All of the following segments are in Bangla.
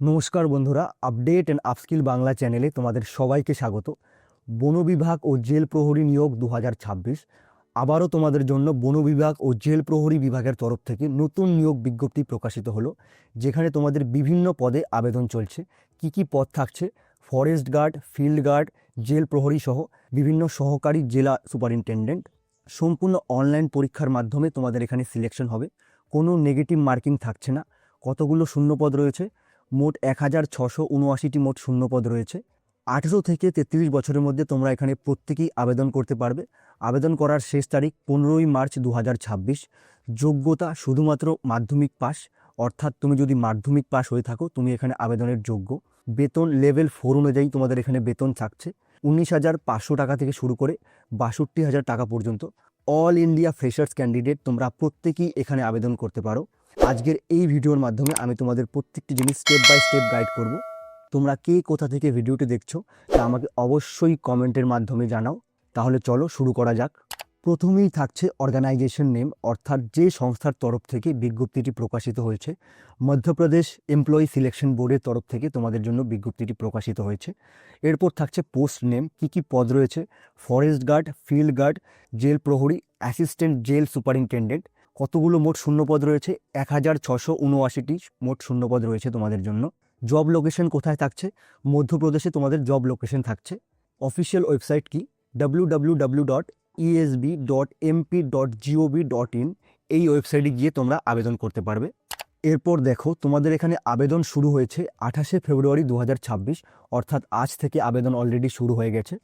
নমস্কার বন্ধুরা, আপডেট অ্যান্ড আপস্কিল বাংলা চ্যানেলে তোমাদের সবাইকে স্বাগত। বন বিভাগ ও জেল প্রহরী নিয়োগ 2026 আবারও তোমাদের জন্য বন বিভাগ ও জেল প্রহরী বিভাগের তরফ থেকে নতুন নিয়োগ বিজ্ঞপ্তি প্রকাশিত হলো, যেখানে তোমাদের বিভিন্ন পদে আবেদন চলছে। কি কি পদ থাকছে? Forest guard, field guard, jail প্রহরী সহ বিভিন্ন সহকারী জেলা সুপারিনটেন্ডেন্ট। সম্পূর্ণ অনলাইন পরীক্ষার মাধ্যমে তোমাদের এখানে সিলেকশন হবে, কোনো নেগেটিভ মার্কিং থাকছে না। কতগুলো শূন্যপদ রয়েছে? মোট 1679টি মোট শূন্যপদ রয়েছে। 18 থেকে 33 বছরের মধ্যে তোমরা এখানে প্রত্যেকেই আবেদন করতে পারবে। আবেদন করার শেষ তারিখ 15ই মার্চ 2026। যোগ্যতা শুধুমাত্র মাধ্যমিক পাস, অর্থাৎ তুমি যদি মাধ্যমিক পাস হয়ে থাকো তুমি এখানে আবেদনের যোগ্য। বেতন লেভেল 4 অনুযায়ী তোমাদের এখানে বেতন থাকছে 19,500 টাকা থেকে শুরু করে 62,000 টাকা পর্যন্ত। অল ইন্ডিয়া ফ্রেশার্স ক্যান্ডিডেট তোমরা প্রত্যেকেই এখানে আবেদন করতে পারো। আজকের এই ভিডিওর মাধ্যমে আমি তোমাদের প্রত্যেকটি জিনিস স্টেপ বাই স্টেপ গাইড করব। তোমরা কে কোথা থেকে ভিডিওটি দেখছো তা আমাকে অবশ্যই কমেন্টের মাধ্যমে জানাও। তাহলে চলো শুরু করা যাক। প্রথমেই থাকছে অর্গানাইজেশন নেম, অর্থাৎ যে সংস্থার তরফ থেকে বিজ্ঞপ্তিটি প্রকাশিত হয়েছে। মধ্যপ্রদেশ এমপ্লয়ি সিলেকশন বোর্ডের তরফ থেকে তোমাদের জন্য বিজ্ঞপ্তিটি প্রকাশিত হয়েছে। এরপর থাকছে পোস্ট নেম, কি কি পদ রয়েছে? Forest guard, field guard, jail প্রহরী, অ্যাসিস্ট্যান্ট জেল সুপারিনটেন্ডেন্ট। কতগুলো মোট শূন্যপদ রয়েছে? 1679টি মোট শূন্যপদ রয়েছে তোমাদের জন্য। জব লোকেশন কোথায় থাকছে? মধ্যপ্রদেশে তোমাদের জব লোকেশন থাকছে। অফিসিয়াল ওয়েবসাইট কি? www.esb.mp.gov.in, এই ওয়েবসাইটে গিয়ে তোমরা আবেদন করতে পারবে। এরপর দেখো তোমাদের এখানে আবেদন শুরু হয়েছে 28শে ফেব্রুয়ারি 2026, অর্থাৎ আজ থেকে আবেদন অলরেডি শুরু হয়ে গেছে।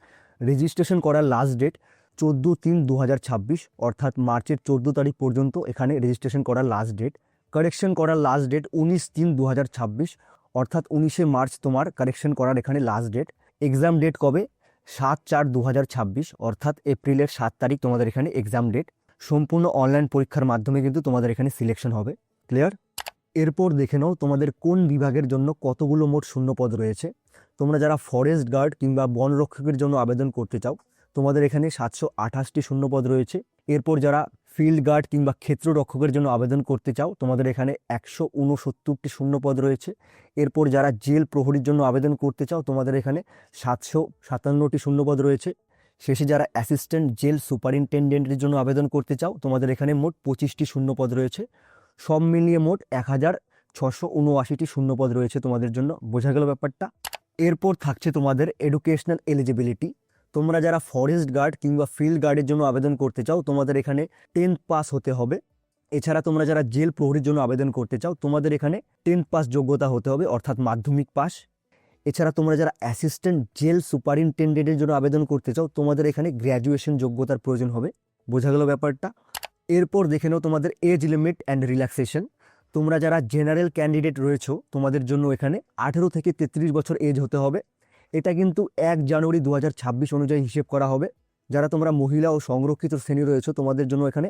রেজিস্ট্রেশন করার লাস্ট ডেট 14/3/2026, অর্থাৎ মার্চের 14 তারিখ পর্যন্ত এখানে রেজিস্ট্রেশন করার লাস্ট ডেট। কারেকশন করার লাস্ট ডেট 19/3/2026, অর্থাৎ 19শে মার্চ তোমার কারেকশন করার এখানে লাস্ট ডেট। এক্সাম ডেট কবে? 7/4/2026, অর্থাৎ এপ্রিলের 7 তারিখ তোমাদের এখানে এক্সাম ডেট। সম্পূর্ণ অনলাইন পরীক্ষার মাধ্যমে কিন্তু তোমাদের এখানে সিলেকশন হবে। ক্লিয়ার? এরপর দেখে নাও তোমাদের কোন বিভাগের জন্য কতগুলো মোট শূন্যপদ রয়েছে। তোমরা যারা ফরেস্ট গার্ড কিংবা বন রক্ষকের জন্য আবেদন করতে চাও তোমাদের এখানে 728টি শূন্যপদ রয়েছে। এরপর যারা ফিল্ড গার্ড কিংবা ক্ষেত্র রক্ষকের জন্য আবেদন করতে চাও তোমাদের এখানে 169টি শূন্যপদ রয়েছে। এরপর যারা জেল প্রহরীর জন্য আবেদন করতে চাও তোমাদের এখানে 757টি শূন্যপদ রয়েছে। শেষে যারা অ্যাসিস্ট্যান্ট জেল সুপারিনটেন্ডেন্টের জন্য আবেদন করতে চাও তোমাদের এখানে মোট 25টি শূন্যপদ রয়েছে। সব মিলিয়ে মোট 1679টি শূন্যপদ রয়েছে তোমাদের জন্য। বোঝা গেল ব্যাপারটা? এরপর থাকছে তোমাদের এডুকেশনাল এলিজিবিলিটি। তোমরা যারা ফরেস্ট গার্ড কিংবা ফিল্ড গার্ডের জন্য আবেদন করতে চাও তোমাদের এখানে 10th পাস হতে হবে। এছাড়া তোমরা যারা জেল প্রহরীর জন্য আবেদন করতে চাও তোমাদের এখানে 10th পাস যোগ্যতা হতে হবে, অর্থাৎ মাধ্যমিক পাস। এছাড়া তোমরা যারা অ্যাসিস্ট্যান্ট জেল সুপারিনটেন্ডেন্টের জন্য আবেদন করতে চাও তোমাদের এখানে গ্র্যাজুয়েশন যোগ্যতার প্রয়োজন হবে। বোঝা গেল ব্যাপারটা? এরপর দেখে নাও তোমাদের এজ লিমিট অ্যান্ড রিল্যাক্সেশন। তোমরা যারা জেনারেল ক্যান্ডিডেট রয়েছো তোমাদের জন্য এখানে 18 থেকে 33 বছর এজ হতে হবে। এটা কিন্তু 1 জানুয়ারি 2026 অনুযায়ী হিসেব করা হবে। যারা তোমরা মহিলা ও সংরক্ষিত শ্রেণী রয়েছো তোমাদের জন্য এখানে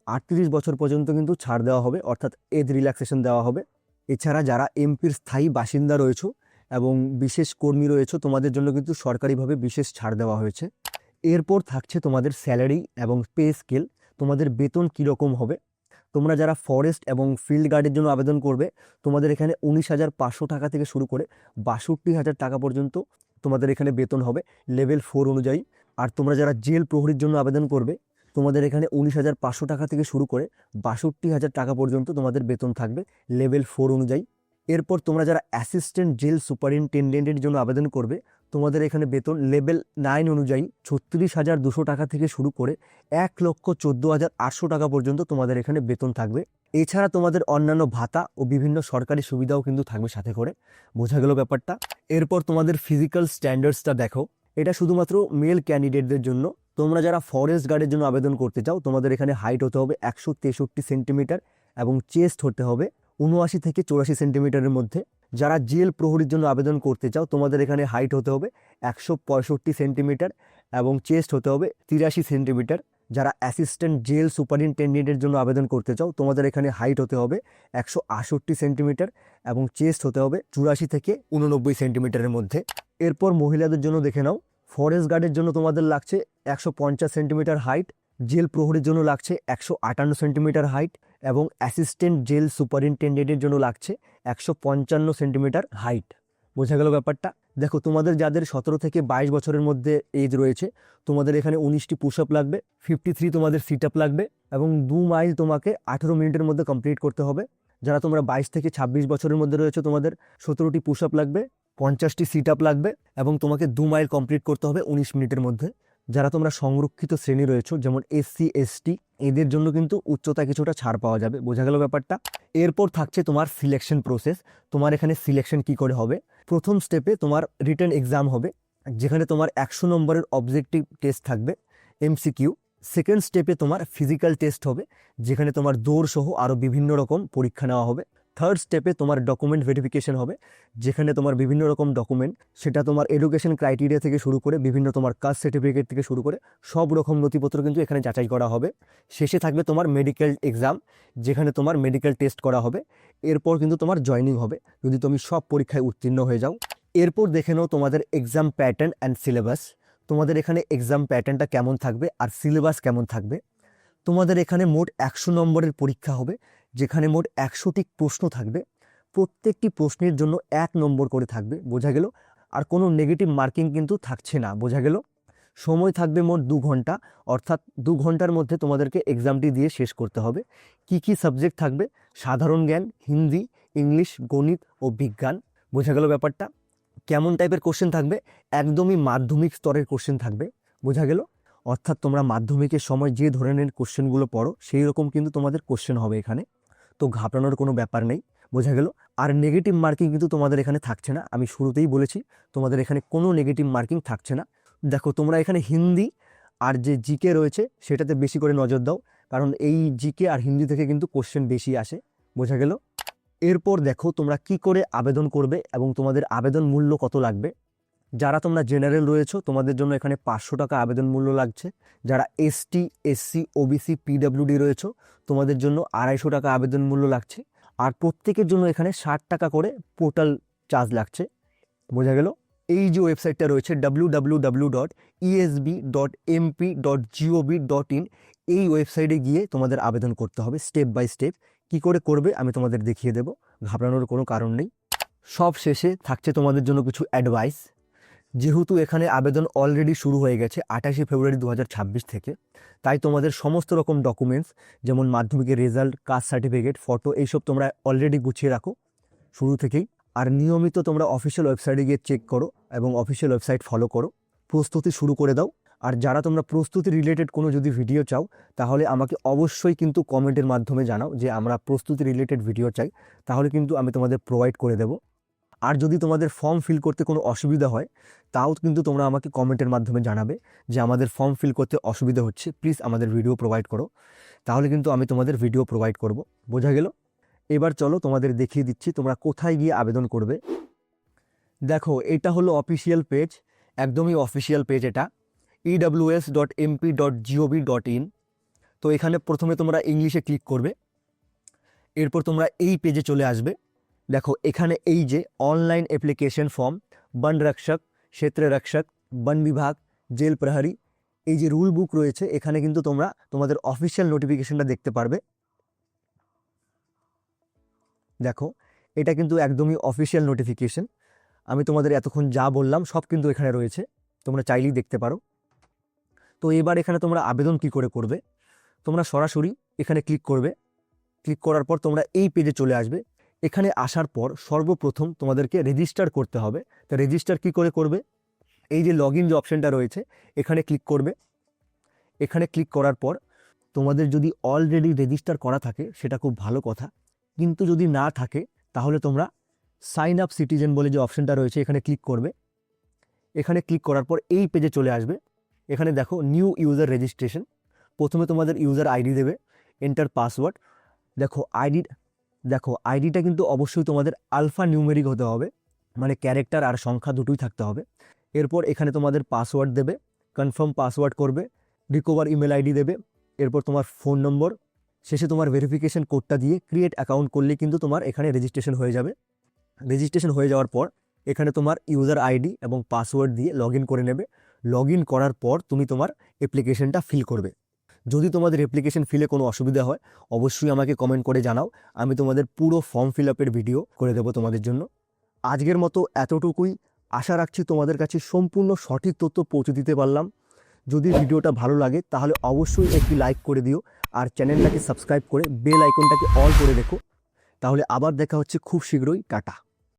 38 বছর পর্যন্ত কিন্তু ছাড় দেওয়া হবে, অর্থাৎ এজ রিল্যাক্সেশন দেওয়া হবে। এছাড়া যারা এমপির স্থায়ী বাসিন্দা রয়েছো এবং বিশেষ কর্মী রয়েছো তোমাদের জন্য কিন্তু সরকারিভাবে বিশেষ ছাড় দেওয়া হয়েছে। এরপর থাকছে তোমাদের স্যালারি এবং পে স্কেল, তোমাদের বেতন কীরকম হবে। তোমরা যারা ফরেস্ট এবং ফিল্ড গার্ডের জন্য আবেদন করবে তোমাদের এখানে 19,500 টাকা থেকে শুরু করে 62,000 টাকা পর্যন্ত তোমাদের এখানে বেতন হবে লেভেল 4 অনুযায়ী। আর তোমরা যারা জেল প্রহরীর জন্য আবেদন করবে তোমাদের এখানে 19,500 টাকা থেকে শুরু করে 62,000 টাকা পর্যন্ত তোমাদের বেতন থাকবে লেভেল 4 অনুযায়ী। এরপর তোমরা যারা অ্যাসিস্ট্যান্ট জেল সুপারিনটেন্ডেন্টের জন্য আবেদন করবে তোমাদের এখানে বেতন লেভেল 9 অনুযায়ী 36,200 টাকা থেকে শুরু করে 1,14,800 টাকা পর্যন্ত তোমাদের এখানে বেতন থাকবে। এছাড়া তোমাদের অন্যান্য ভাতা ও বিভিন্ন সরকারি সুবিধাও কিন্তু থাকবে সাথে করে। বোঝা গেল ব্যাপারটা? এরপর তোমাদের ফিজিক্যাল স্ট্যান্ডার্ডসটা দেখো। এটা শুধুমাত্র মেল ক্যান্ডিডেটদের জন্য। তোমরা যারা ফরেস্ট গার্ডের জন্য আবেদন করতে চাও তোমাদের এখানে হাইট হতে হবে 163 সেন্টিমিটার এবং চেস্ট হতে হবে 79 থেকে 84 সেন্টিমিটারের মধ্যে। যারা জেল প্রহরীর জন্য আবেদন করতে চাও তোমাদের এখানে হাইট হতে হবে 165 সেন্টিমিটার এবং চেস্ট হতে হবে 83 সেন্টিমিটার। যারা অ্যাসিস্ট্যান্ট জেল সুপারিনটেন্ডেন্টের জন্য আবেদন করতে চাও তোমাদের এখানে হাইট হতে হবে 168 সেন্টিমিটার এবং চেস্ট হতে হবে 84 থেকে 89 সেন্টিমিটারের মধ্যে। এরপর মহিলাদের জন্য দেখে নাও। ফরেস্ট গার্ডের জন্য তোমাদের লাগছে 150 সেন্টিমিটার হাইট, জেল প্রহরীর জন্য লাগছে 158 সেন্টিমিটার হাইট এবং অ্যাসিস্ট্যান্ট জেল সুপারিনটেন্ডেন্টের জন্য লাগছে 155 সেন্টিমিটার হাইট। বোঝা গেল ব্যাপারটা? দেখো তোমাদের যাদের 17 থেকে 22 বছরের মধ্যে এজ রয়েছে তোমাদের এখানে 19টি পুশ আপ লাগবে, 53 তোমাদের সিট আপ লাগবে এবং 2 মাইল তোমাকে 18 মিনিটের মধ্যে কমপ্লিট করতে হবে। যারা তোমরা 22 থেকে 26 বছরের মধ্যে রয়েছে তোমাদের 17টি পুশ আপ লাগবে, 50টি সিট আপ লাগবে এবং তোমাকে 2 মাইল কমপ্লিট করতে হবে 19 মিনিটের মধ্যে। যারা তোমরা সংরক্ষিত শ্রেণী রয়েছে যেমন SC ST এদের জন্য কিন্তু উচ্চতা কিছুটা ছাড় পাওয়া যাবে। বোঝা গেল ব্যাপারটা? এরপর থাকছে তোমার সিলেকশন প্রসেস। তোমার এখানে সিলেকশন কি করে হবে? প্রথম স্টেপে তোমার রিটেন এক্সাম হবে যেখানে তোমার 100 নম্বরের অবজেক্টিভ টেস্ট থাকবে MCQ। সেকেন্ড স্টেপে তোমার ফিজিক্যাল টেস্ট হবে যেখানে তোমার দৌড় সহ আরও বিভিন্ন রকম পরীক্ষা নেওয়া হবে। থার্ড স্টেপে তোমার ডকুমেন্ট ভেরিফিকেশন হবে যেখানে তোমার বিভিন্ন রকম ডকুমেন্ট, সেটা তোমার এডুকেশন ক্রাইটেরিয়া থেকে শুরু করে বিভিন্ন তোমার কাস্ট সার্টিফিকেট থেকে শুরু করে সব রকম নথিপত্র কিন্তু এখানে যাচাই করা হবে। শেষে থাকবে তোমার মেডিকেল এক্সাম যেখানে তোমার মেডিকেল টেস্ট করা হবে। এরপর কিন্তু তোমার জয়নিং হবে যদি তুমি সব পরীক্ষায় উত্তীর্ণ হয়ে যাও। এরপর দেখে নাও তোমাদের এক্সাম প্যাটার্ন অ্যান্ড সিলেবাস। তোমাদের এখানে এক্সাম প্যাটার্নটা কেমন থাকবে আর সিলেবাস কেমন থাকবে। তোমাদের এখানে মোট 100 নম্বরের পরীক্ষা হবে যেখানে মোট 100টি প্রশ্ন থাকবে। প্রত্যেকটি প্রশ্নের জন্য 1 নম্বর করে থাকবে। বোঝা গেল? আর কোনো নেগেটিভ মার্কিং কিন্তু থাকছে না। বোঝা গেল? সময় থাকবে মোট 2 ঘন্টা, অর্থাৎ 2 ঘন্টার মধ্যে তোমাদেরকে এক্সামটি দিয়ে শেষ করতে হবে। কি কি সাবজেক্ট থাকবে? সাধারণ জ্ঞান, হিন্দি, ইংলিশ, গণিত ও বিজ্ঞান। বোঝা গেল ব্যাপারটা? কেমন টাইপের কোশ্চেন থাকবে? একদমই মাধ্যমিক স্তরের কোশ্চেন থাকবে। বোঝা গেল? অর্থাৎ তোমরা মাধ্যমিকের সময় যে ধরনের কোশ্চেনগুলো পড়ো সেই রকম কিন্তু তোমাদের কোশ্চেন হবে এখানে, তো ঘাবড়ানোর কোনো ব্যাপার নেই। বোঝা গেল? আর নেগেটিভ মার্কিং কিন্তু তোমাদের এখানে থাকছে না। আমি শুরুতেই বলেছি তোমাদের এখানে কোনো নেগেটিভ মার্কিং থাকছে না। দেখো তোমরা এখানে হিন্দি আর যে জিকে রয়েছে সেটাতে বেশি করে নজর দাও, কারণ এই জিকে আর হিন্দি থেকে কিন্তু কোশ্চেন বেশি আসে। বোঝা গেল? এরপর দেখো তোমরা কি করে আবেদন করবে এবং তোমাদের আবেদন মূল্য কত লাগবে। যারা তোমরা জেনারেল রয়েছো তোমাদের জন্য এখানে 500 টাকা আবেদন মূল্য লাগছে। যারা ST SC OBC PWD রয়েছো তোমাদের জন্য 250 টাকা আবেদন মূল্য লাগছে। আর প্রত্যেকের জন্য এখানে 60 টাকা করে পোর্টাল চার্জ লাগছে। বোঝা গেল? এই যে ওয়েবসাইটটা রয়েছে www.esb.mp.gov.in এই ওয়েবসাইটে গিয়ে তোমাদের আবেদন করতে হবে স্টেপ বাই স্টেপ। কী করে করবে আমি তোমাদের দেখিয়ে দেব, ঘাবড়ানোর কোনো কারণ নেই। সব শেষে থাকছে তোমাদের জন্য কিছু অ্যাডভাইস। যেহেতু এখানে আবেদন অলরেডি শুরু হয়ে গেছে 28 ফেব্রুয়ারি 2026 থেকে, তাই তোমাদের সমস্ত রকম ডকুমেন্টস যেমন মাধ্যমিকের রেজাল্ট, কাস্ট সার্টিফিকেট, ফটো এইসব তোমরা অলরেডি গুছিয়ে রাখো শুরু থেকেই। আর নিয়মিত তোমরা অফিসিয়াল ওয়েবসাইটে গিয়ে চেক করো এবং অফিসিয়াল ওয়েবসাইট ফলো করো। প্রস্তুতি শুরু করে দাও। আর যারা তোমরা প্রস্তুতি রিলেটেড কোনো যদি ভিডিও চাও তাহলে আমাকে অবশ্যই কিন্তু কমেন্টের মাধ্যমে জানাও যে আমরা প্রস্তুতি রিলেটেড ভিডিও চাই, তাহলে কিন্তু আমি তোমাদের প্রোভাইড করে দেব। আর যদি তোমাদের ফর্ম ফিল করতে কোনো অসুবিধা হয় তাও কিন্তু তোমরা আমাকে কমেন্টের মাধ্যমে জানাবে যে আমাদের ফর্ম ফিল করতে অসুবিধা হচ্ছে, প্লিজ আমাদের ভিডিও প্রোভাইড করো, তাহলে কিন্তু আমি তোমাদের ভিডিও প্রোভাইড করব। বোঝা গেল? এবার চলো তোমাদের দেখিয়ে দিচ্ছি তোমরা কোথায় গিয়ে আবেদন করবে। দেখো এটা হলো অফিসিয়াল পেজ, একদমই অফিসিয়াল পেজ এটা, ews.mp.gov.in। তো এখানে প্রথমে তোমরা ইংলিশে ক্লিক করবে, এরপর তোমরা এই পেজে চলে আসবে। দেখো এখানে এই যে অনলাइन एप्लीकेशन फॉर्म वन रक्षक, क्षेत्र रक्षक, वन विभाग, जेल प्रहरी এই যে রুল বুক রয়েছে এখানে কিন্তু তোমরা তোমাদের অফিসিয়াল নোটিফিকেশনটা দেখতে পারবে। দেখো এটা কিন্তু একদমই অফিসিয়াল নোটিফিকেশন। আমি তোমাদের এতক্ষণ যা বললাম সব কিন্তু এখানে রয়েছে, তোমরা চাইলেই দেখতে পারো। তো এবার এখানে তোমরা আবেদন কি করে করবে, তোমরা সরাসরি এখানে ক্লিক করবে। ক্লিক করার পর তোমরা এই পেজে চলে আসবে। এখানে আসার পর সর্বপ্রথম তোমাদেরকে রেজিস্টার করতে হবে। তো রেজিস্টার কি করে করবে, এই যে লগ ইন যে অপশানটা রয়েছে এখানে ক্লিক করবে। এখানে ক্লিক করার পর তোমাদের যদি অলরেডি রেজিস্টার করা থাকে সেটা খুব ভালো কথা, কিন্তু যদি না থাকে তাহলে তোমরা সাইন আপ সিটিজেন বলে যে অপশানটা রয়েছে এখানে ক্লিক করবে। এখানে ক্লিক করার পর এই পেজে চলে আসবে। এখানে দেখো নিউ ইউজার রেজিস্ট্রেশন, প্রথমে তোমাদের ইউজার আইডি দেবে, এন্টার পাসওয়ার্ড। দেখো আইডিটা কিন্তু অবশ্যই তোমাদের আলফা নিউমেরিক হতে হবে, মানে ক্যারেক্টার আর সংখ্যা দুটোই থাকতে হবে। এরপর এখানে তোমাদের পাসওয়ার্ড দেবে, কনফার্ম পাসওয়ার্ড করবে, রিকভার ইমেল আইডি দেবে, এরপর তোমার ফোন নম্বর, শেষে তোমার ভেরিফিকেশন কোডটা দিয়ে ক্রিয়েট অ্যাকাউন্ট করলে কিন্তু তোমার এখানে রেজিস্ট্রেশন হয়ে যাবে। রেজিস্ট্রেশন হয়ে যাওয়ার পর এখানে তোমার ইউজার আইডি এবং পাসওয়ার্ড দিয়ে লগ ইন করে নেবে। লগ ইন করার পর তুমি তোমার অ্যাপ্লিকেশনটা ফিল করবে। যদি তোমাদের অ্যাপ্লিকেশন ফিলে কোনো অসুবিধা হয় অবশ্যই আমাকে কমেন্ট করে জানাও, আমি তোমাদের পুরো ফর্ম ফিল আপের ভিডিও করে দেবো তোমাদের জন্য। আজকের মতো এতটুকুই, আশা রাখছি তোমাদের কাছে সম্পূর্ণ সঠিক তথ্য পৌঁছে দিতে পারলাম। যদি ভিডিওটা ভালো লাগে তাহলে অবশ্যই একটি লাইক করে দিও, আর চ্যানেলটাকে সাবস্ক্রাইব করে বেল আইকনটাকে অল করে রেখো। তাহলে আবার দেখা হচ্ছে খুব শীঘ্রই। টাটা।